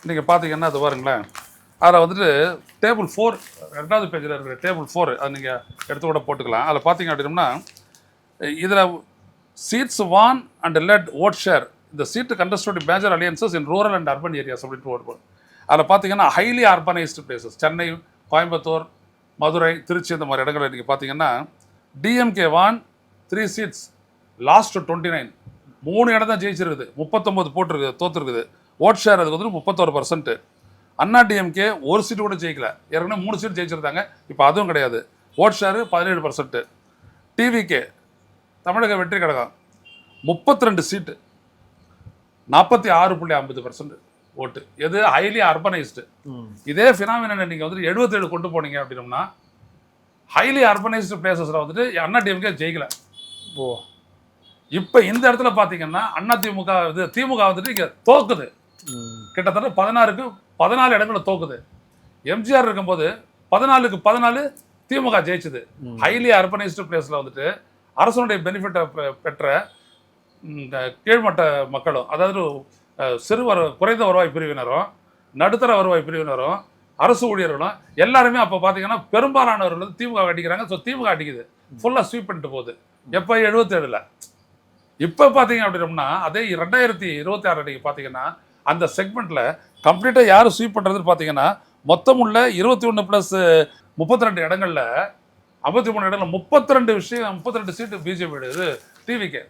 நீங்கள் பார்த்தீங்கன்னா அது பாருங்களேன், அதில் வந்துட்டு டேபிள் 4 2வது பேஜில் இருக்கிற டேபிள் 4 அது நீங்கள் எடுத்து கூட போட்டுக்கலாம். அதில் பார்த்தீங்க அப்படின்னம்னா இதில் seats won and led vote share இந்த seat contested major alliances in rural and urban areas அப்படின்ட்டு ஓட்டு. அதில் பார்த்தீங்கன்னா highly urbanised places Chennai, Coimbatore, Madurai, Trichy இந்த மாதிரி இடங்களில் நீங்கள் பார்த்தீங்கன்னா டிஎம்கே வான் 3 seats லாஸ்ட் 29 3 இடம் தான் ஜெயிச்சிருக்குது, 39 போட்டிருக்குது, தோற்றுருக்குது. ஓட் ஷேர் அதுக்கு வந்து 31%. அண்ணா டிஎம்கே ஒரு சீட்டு கூட ஜெயிக்கல, ஏற்கனவே 3 சீட் ஜெயிச்சிருந்தாங்க, இப்போ அதுவும் கிடையாது. Vote share 17%. டிவிகே தமிழக வெற்றி கழகம் 32 சீட்டு 46.50% ஓட்டு. எது ஹைலி அர்பனைஸ்டு. இதே ஃபினாமினனை நீங்கள் வந்துட்டு 77 கொண்டு போனீங்க அப்படின்னம்னா ஹைலி அர்பனைஸ்டு பிளேசஸில் வந்துட்டு அண்ணா டிஎம்கே ஜெயிக்கல. ஓ, இப்போ இந்த இடத்துல பார்த்தீங்கன்னா அண்ணா திமுக திமுக வந்துட்டு இங்கே தோக்குது, கிட்டத்தட்ட 16க்கு 14 இடங்களில் தோக்குது. எம்ஜிஆர் இருக்கும்போது 14க்கு 14 திமுக ஜெயிச்சுது. ஹைலி அர்பனைஸ்டு பிளேஸில் வந்துட்டு அரசனுடைய பெனிஃபிட்டை பெற்ற கீழ்மட்ட மக்களும், அதாவது குறைந்த வருவாய் பிரிவினரும், நடுத்தர வருவாய் பிரிவினரும், அரசு ஊழியர்களும் எல்லாருமே அப்போ பார்த்தீங்கன்னா பெரும்பாலானவர்கள் வந்து திமுக அடிக்கிறாங்க. ஸோ திமுக அடிக்குது, ஃபுல்லாக ஸ்வீப் பண்ணிட்டு போகுது. எப்போ 77ல். இப்போ பார்த்தீங்க அப்படின்னம்னா அதே 2026 நீங்கள் பார்த்தீங்கன்னா அந்த செக்மெண்ட்டில் கம்ப்ளீட்டாக யார் ஸ்வீப் பண்ணுறதுன்னு பார்த்தீங்கன்னா மொத்தம் உள்ள 21 + 32 இடங்களில் 53 இடங்களில் 32 சீட்டு பிஜேபி டிவிகே.